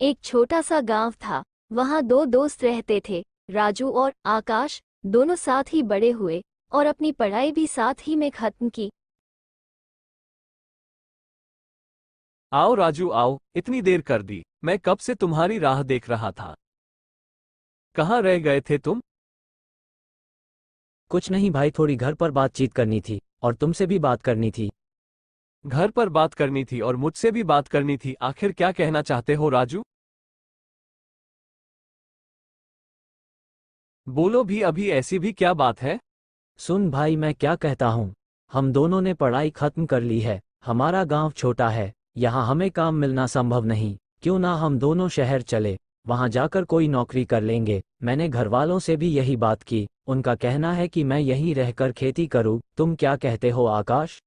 एक छोटा सा गांव था। वहां दो दोस्त रहते थे, राजू और आकाश। दोनों साथ ही बड़े हुए और अपनी पढ़ाई भी साथ ही में खत्म की। आओ राजू आओ, इतनी देर कर दी। मैं कब से तुम्हारी राह देख रहा था। कहाँ रह गए थे तुम? कुछ नहीं भाई, थोड़ी घर पर बातचीत करनी थी और तुमसे भी बात करनी थी। घर पर बात करनी थी और मुझसे भी बात करनी थी। आखिर क्या कहना चाहते हो राजू? बोलो भी, अभी ऐसी भी क्या बात है? सुन भाई, मैं क्या कहता हूँ। हम दोनों ने पढ़ाई खत्म कर ली है। हमारा गांव छोटा है, यहाँ हमें काम मिलना संभव नहीं। क्यों ना हम दोनों शहर चले, वहाँ जाकर कोई नौकरी कर लेंगे। मैंने घर वालों से भी यही बात की। उनका कहना है कि मैं यहीं रहकर खेती करूँ। तुम क्या कहते हो आकाश?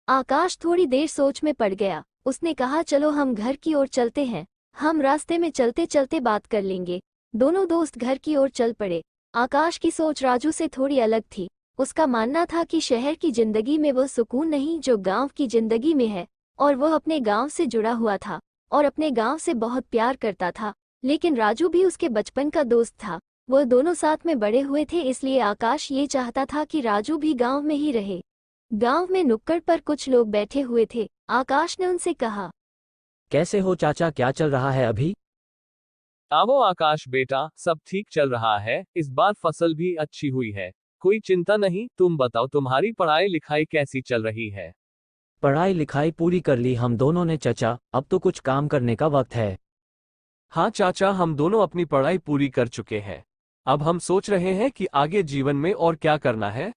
आकाश थोड़ी देर सोच में पड़ गया। उसने कहा, चलो हम घर की ओर चलते हैं। हम रास्ते में चलते चलते बात कर लेंगे। दोनों दोस्त घर की ओर चल पड़े। आकाश की सोच राजू से थोड़ी अलग थी। उसका मानना था कि शहर की जिंदगी में वो सुकून नहीं जो गांव की जिंदगी में है, और वह अपने गांव से जुड़ा हुआ था और अपने गांव से बहुत प्यार करता था। लेकिन राजू भी उसके बचपन का दोस्त था। वह दोनों साथ में बड़े हुए थे, इसलिए आकाश ये चाहता था कि राजू भी गांव में ही रहे। गांव में नुक्कड़ पर कुछ लोग बैठे हुए थे। आकाश ने उनसे कहा, कैसे हो चाचा, क्या चल रहा है अभी? आओ आकाश बेटा, सब ठीक चल रहा है। इस बार फसल भी अच्छी हुई है, कोई चिंता नहीं। तुम बताओ, तुम्हारी पढ़ाई लिखाई कैसी चल रही है? पढ़ाई लिखाई पूरी कर ली हम दोनों ने चाचा, अब तो कुछ काम करने का वक्त है। हाँ चाचा, हम दोनों अपनी पढ़ाई पूरी कर चुके हैं। अब हम सोच रहे हैं कि आगे जीवन में और क्या करना है।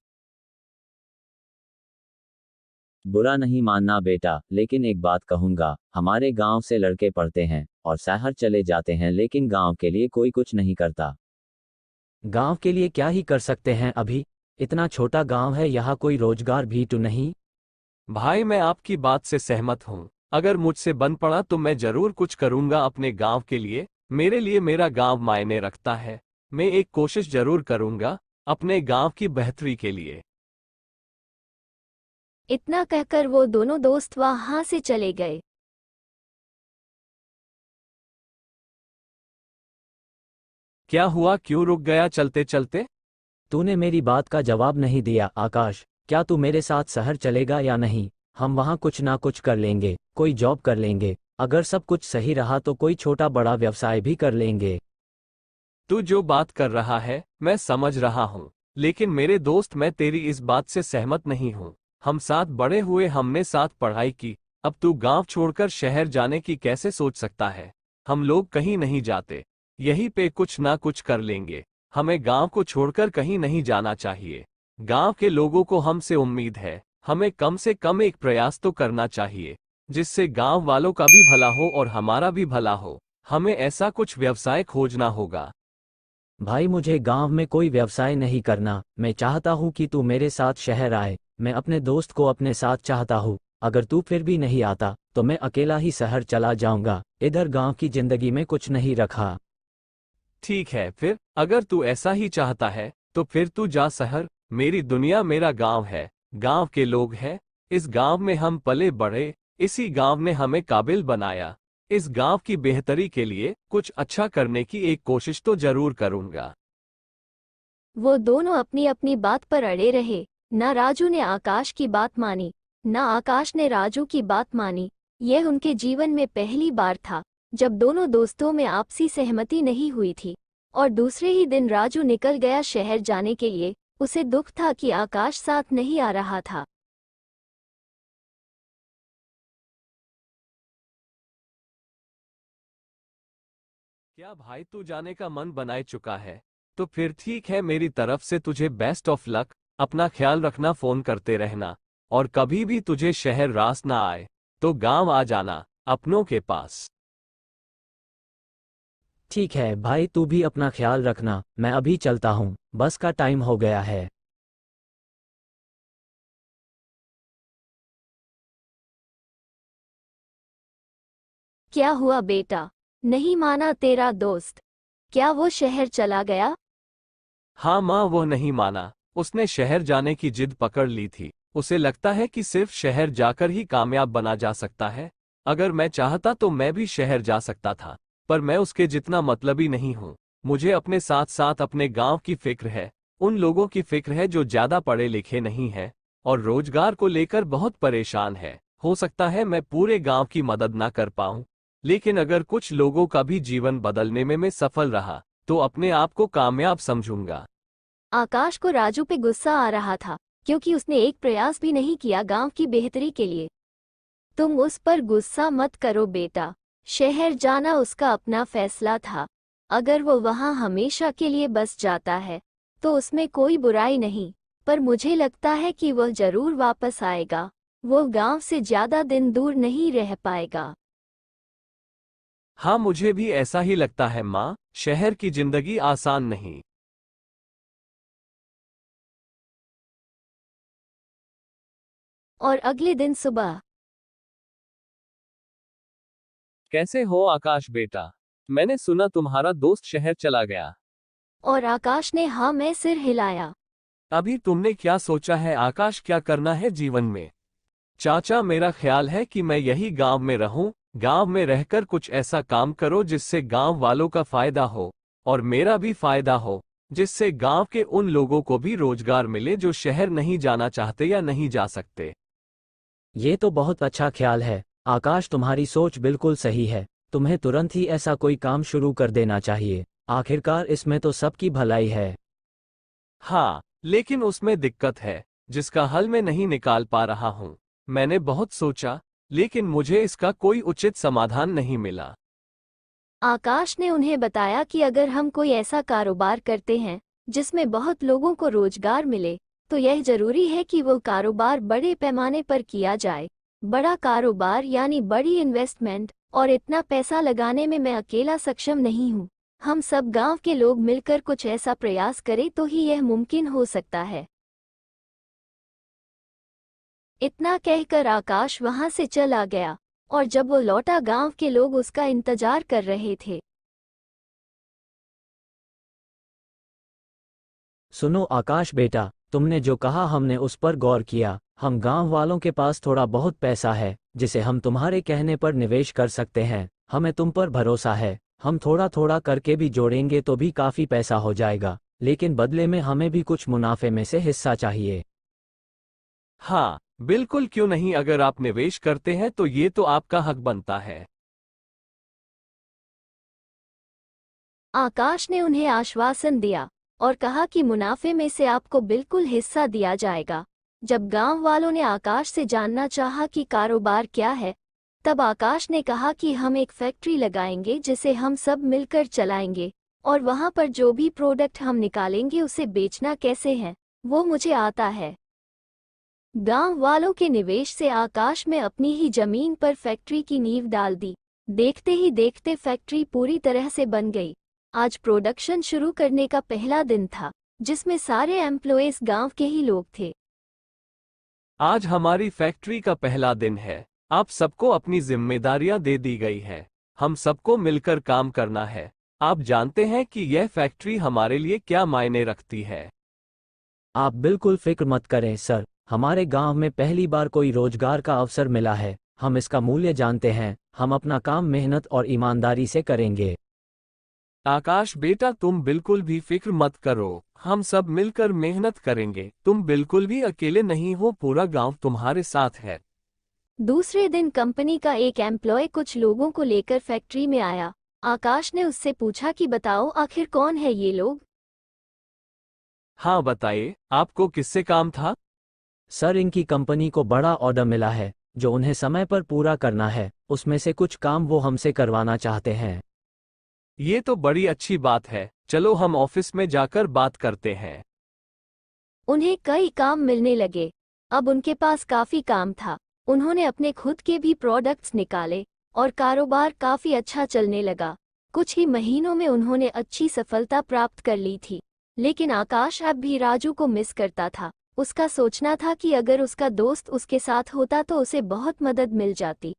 बुरा नहीं मानना बेटा, लेकिन एक बात कहूंगा। हमारे गांव से लड़के पढ़ते हैं और शहर चले जाते हैं, लेकिन गांव के लिए कोई कुछ नहीं करता। गांव के लिए क्या ही कर सकते हैं अभी? इतना छोटा गांव है, यहाँ कोई रोजगार भी तो नहीं। भाई, मैं आपकी बात से सहमत हूँ। अगर मुझसे बन पड़ा तो मैं जरूर कुछ करूंगा अपने गांव के लिए। मेरे लिए मेरा गांव मायने रखता है। मैं एक कोशिश जरूर करूंगा अपने गांव की बेहतरी के लिए। इतना कहकर वो दोनों दोस्त वहां से चले गए। क्या हुआ, क्यों रुक गया चलते चलते? तूने मेरी बात का जवाब नहीं दिया आकाश। क्या तू मेरे साथ शहर चलेगा या नहीं? हम वहाँ कुछ ना कुछ कर लेंगे, कोई जॉब कर लेंगे। अगर सब कुछ सही रहा तो कोई छोटा बड़ा व्यवसाय भी कर लेंगे। तू जो बात कर रहा है मैं समझ रहा हूँ, लेकिन मेरे दोस्त, मैं तेरी इस बात से सहमत नहीं हूँ। हम साथ बड़े हुए, हमने साथ पढ़ाई की। अब तू गांव छोड़कर शहर जाने की कैसे सोच सकता है? हम लोग कहीं नहीं जाते, यहीं पे कुछ ना कुछ कर लेंगे। हमें गांव को छोड़कर कहीं नहीं जाना चाहिए। गांव के लोगों को हमसे उम्मीद है। हमें कम से कम एक प्रयास तो करना चाहिए, जिससे गांव वालों का भी भला हो और हमारा भी भला हो। हमें ऐसा कुछ व्यवसाय खोजना होगा। भाई, मुझे गांव में कोई व्यवसाय नहीं करना। मैं चाहता हूँ कि तू मेरे साथ शहर आए। मैं अपने दोस्त को अपने साथ चाहता हूँ। अगर तू फिर भी नहीं आता तो मैं अकेला ही शहर चला जाऊंगा। इधर गांव की जिंदगी में कुछ नहीं रखा। ठीक है, फिर अगर तू ऐसा ही चाहता है तो फिर तू जा शहर। मेरी दुनिया मेरा गांव है, गांव के लोग हैं। इस गांव में हम पले बढ़े, इसी गांव ने हमें काबिल बनाया। इस गांव की बेहतरी के लिए कुछ अच्छा करने की एक कोशिश तो जरूर करूंगा। वो दोनों अपनी अपनी बात पर अड़े रहे। न राजू ने आकाश की बात मानी, न आकाश ने राजू की बात मानी। यह उनके जीवन में पहली बार था जब दोनों दोस्तों में आपसी सहमति नहीं हुई थी। और दूसरे ही दिन राजू निकल गया शहर जाने के लिए। उसे दुख था कि आकाश साथ नहीं आ रहा था। क्या भाई, तू जाने का मन बनाए चुका है? तो फिर ठीक है, मेरी तरफ से तुझे बेस्ट ऑफ लक। अपना ख्याल रखना, फोन करते रहना। और कभी भी तुझे शहर रास ना आए तो गांव आ जाना अपनों के पास। ठीक है भाई, तू भी अपना ख्याल रखना। मैं अभी चलता हूँ, बस का टाइम हो गया है। क्या हुआ बेटा, नहीं माना तेरा दोस्त? क्या वो शहर चला गया? हाँ माँ, वो नहीं माना। उसने शहर जाने की जिद पकड़ ली थी। उसे लगता है कि सिर्फ शहर जाकर ही कामयाब बना जा सकता है। अगर मैं चाहता तो मैं भी शहर जा सकता था, पर मैं उसके जितना मतलबी नहीं हूँ। मुझे अपने साथ साथ अपने गांव की फिक्र है, उन लोगों की फिक्र है जो ज्यादा पढ़े लिखे नहीं हैं और रोजगार को लेकर बहुत परेशान है। हो सकता है मैं पूरे गांव की मदद ना कर पाऊं, लेकिन अगर कुछ लोगों का भी जीवन बदलने में मैं सफल रहा तो अपने आप को कामयाब समझूंगा। आकाश को राजू पे गुस्सा आ रहा था, क्योंकि उसने एक प्रयास भी नहीं किया गांव की बेहतरी के लिए। तुम उस पर गुस्सा मत करो बेटा, शहर जाना उसका अपना फैसला था। अगर वो वहां हमेशा के लिए बस जाता है तो उसमें कोई बुराई नहीं, पर मुझे लगता है कि वह जरूर वापस आएगा। वो गांव से ज्यादा दिन दूर नहीं रह पाएगा। हाँ, मुझे भी ऐसा ही लगता है माँ, शहर की जिंदगी आसान नहीं। और अगले दिन सुबह। कैसे हो आकाश बेटा? मैंने सुना तुम्हारा दोस्त शहर चला गया। और आकाश ने हाँ में सिर हिलाया। अभी तुमने क्या सोचा है आकाश, क्या करना है जीवन में? चाचा, मेरा ख्याल है कि मैं यही गांव में रहूं। गांव में रहकर कुछ ऐसा काम करो जिससे गांव वालों का फायदा हो और मेरा भी फायदा हो, जिससे गांव के उन लोगों को भी रोजगार मिले जो शहर नहीं जाना चाहते या नहीं जा सकते। ये तो बहुत अच्छा ख्याल है आकाश, तुम्हारी सोच बिल्कुल सही है। तुम्हें तुरंत ही ऐसा कोई काम शुरू कर देना चाहिए। आखिरकार इसमें तो सबकी भलाई है। हाँ, लेकिन उसमें दिक्कत है जिसका हल मैं नहीं निकाल पा रहा हूँ। मैंने बहुत सोचा, लेकिन मुझे इसका कोई उचित समाधान नहीं मिला। आकाश ने उन्हें बताया कि अगर हम कोई ऐसा कारोबार करते हैं जिसमें बहुत लोगों को रोजगार मिले, तो यह जरूरी है कि वो कारोबार बड़े पैमाने पर किया जाए। बड़ा कारोबार यानी बड़ी इन्वेस्टमेंट, और इतना पैसा लगाने में मैं अकेला सक्षम नहीं हूँ। हम सब गांव के लोग मिलकर कुछ ऐसा प्रयास करें तो ही यह मुमकिन हो सकता है। इतना कहकर आकाश वहां से चला गया, और जब वो लौटा गांव के लोग उसका इंतजार कर रहे थे। सुनो आकाश बेटा, तुमने जो कहा हमने उस पर गौर किया। हम गांव वालों के पास थोड़ा बहुत पैसा है जिसे हम तुम्हारे कहने पर निवेश कर सकते हैं। हमें तुम पर भरोसा है। हम थोड़ा थोड़ा करके भी जोड़ेंगे तो भी काफ़ी पैसा हो जाएगा, लेकिन बदले में हमें भी कुछ मुनाफे में से हिस्सा चाहिए। हाँ, बिल्कुल, क्यों नहीं। अगर आप निवेश करते हैं तो ये तो आपका हक बनता है। आकाश ने उन्हें आश्वासन दिया और कहा कि मुनाफे में से आपको बिल्कुल हिस्सा दिया जाएगा। जब गांव वालों ने आकाश से जानना चाहा कि कारोबार क्या है, तब आकाश ने कहा कि हम एक फैक्ट्री लगाएंगे जिसे हम सब मिलकर चलाएंगे, और वहां पर जो भी प्रोडक्ट हम निकालेंगे उसे बेचना कैसे है वो मुझे आता है। गांव वालों के निवेश से आकाश में अपनी ही जमीन पर फैक्ट्री की नींव डाल दी। देखते ही देखते फैक्ट्री पूरी तरह से बन गई। आज प्रोडक्शन शुरू करने का पहला दिन था, जिसमें सारे एम्प्लॉयज गांव के ही लोग थे। आज हमारी फैक्ट्री का पहला दिन है। आप सबको अपनी जिम्मेदारियां दे दी गई है। हम सबको मिलकर काम करना है। आप जानते हैं कि यह फैक्ट्री हमारे लिए क्या मायने रखती है। आप बिल्कुल फिक्र मत करें सर, हमारे गांव में पहली बार कोई रोजगार का अवसर मिला है। हम इसका मूल्य जानते हैं। हम अपना काम मेहनत और ईमानदारी से करेंगे। आकाश बेटा, तुम बिल्कुल भी फिक्र मत करो। हम सब मिलकर मेहनत करेंगे। तुम बिल्कुल भी अकेले नहीं हो, पूरा गांव तुम्हारे साथ है। दूसरे दिन कंपनी का एक एम्प्लॉय कुछ लोगों को लेकर फैक्ट्री में आया। आकाश ने उससे पूछा कि बताओ आखिर कौन है ये लोग। हाँ बताइए, आपको किससे काम था? सर, इनकी कंपनी को बड़ा ऑर्डर मिला है जो उन्हें समय पर पूरा करना है। उसमें से कुछ काम वो हमसे करवाना चाहते हैं। ये तो बड़ी अच्छी बात है। चलो हम ऑफिस में जाकर बात करते हैं। उन्हें कई काम मिलने लगे। अब उनके पास काफी काम था। उन्होंने अपने खुद के भी प्रोडक्ट्स निकाले और कारोबार काफी अच्छा चलने लगा। कुछ ही महीनों में उन्होंने अच्छी सफलता प्राप्त कर ली थी। लेकिन आकाश अब भी राजू को मिस करता था। उसका सोचना था कि अगर उसका दोस्त उसके साथ होता तो उसे बहुत मदद मिल जाती।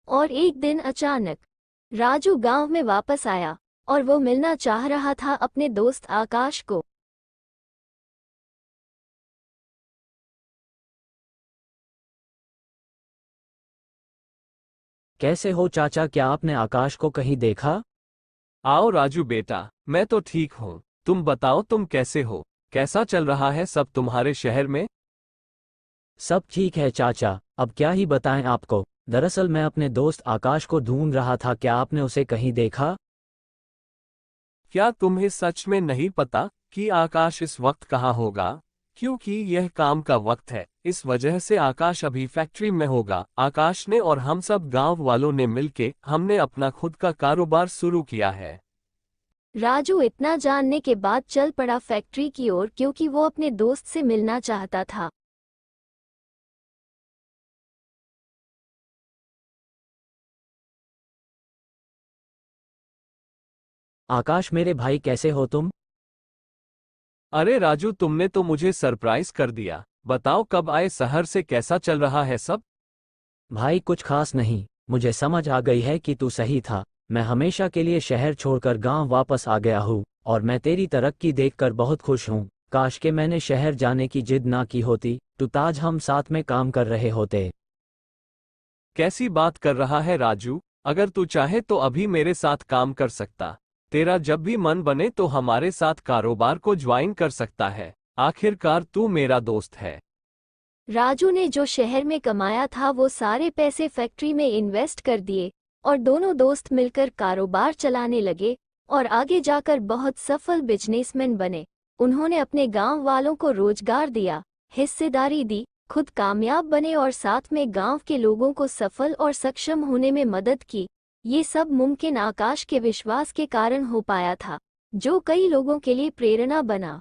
और एक दिन अचानक राजू गांव में वापस आया और वो मिलना चाह रहा था अपने दोस्त आकाश को। कैसे हो चाचा, क्या आपने आकाश को कहीं देखा? आओ राजू बेटा, मैं तो ठीक हूँ। तुम बताओ, तुम कैसे हो? कैसा चल रहा है सब तुम्हारे शहर में? सब ठीक है चाचा, अब क्या ही बताएं आपको। दरअसल मैं अपने दोस्त आकाश को ढूंढ रहा था, क्या आपने उसे कहीं देखा? क्या तुम्हें सच में नहीं पता कि आकाश इस वक्त कहाँ होगा? क्योंकि यह काम का वक्त है, इस वजह से आकाश अभी फैक्ट्री में होगा। आकाश ने और हम सब गांव वालों ने मिलके हमने अपना खुद का कारोबार शुरू किया है। राजू इतना जानने के बाद चल पड़ा फैक्ट्री की ओर, क्योंकि वो अपने दोस्त से मिलना चाहता था। आकाश मेरे भाई, कैसे हो तुम? अरे राजू, तुमने तो मुझे सरप्राइज कर दिया। बताओ, कब आए शहर से, कैसा चल रहा है सब? भाई कुछ खास नहीं, मुझे समझ आ गई है कि तू सही था। मैं हमेशा के लिए शहर छोड़कर गांव वापस आ गया हूँ और मैं तेरी तरक्की देखकर बहुत खुश हूँ। काश के मैंने शहर जाने की जिद ना की होती, तो आज हम साथ में काम कर रहे होते। कैसी बात कर रहा है राजू? अगर तू चाहे तो अभी मेरे साथ काम कर सकता। तेरा जब भी मन बने तो हमारे साथ कारोबार को ज्वाइन कर सकता है। आखिरकार तू मेरा दोस्त है। राजू ने जो शहर में कमाया था वो सारे पैसे फैक्ट्री में इन्वेस्ट कर दिए और दोनों दोस्त मिलकर कारोबार चलाने लगे और आगे जाकर बहुत सफल बिजनेसमैन बने। उन्होंने अपने गांव वालों को रोजगार दिया, हिस्सेदारी दी, खुद कामयाब बने और साथ में गांव के लोगों को सफल और सक्षम होने में मदद की। ये सब मुमकिन आकाश के विश्वास के कारण हो पाया था, जो कई लोगों के लिए प्रेरणा बना।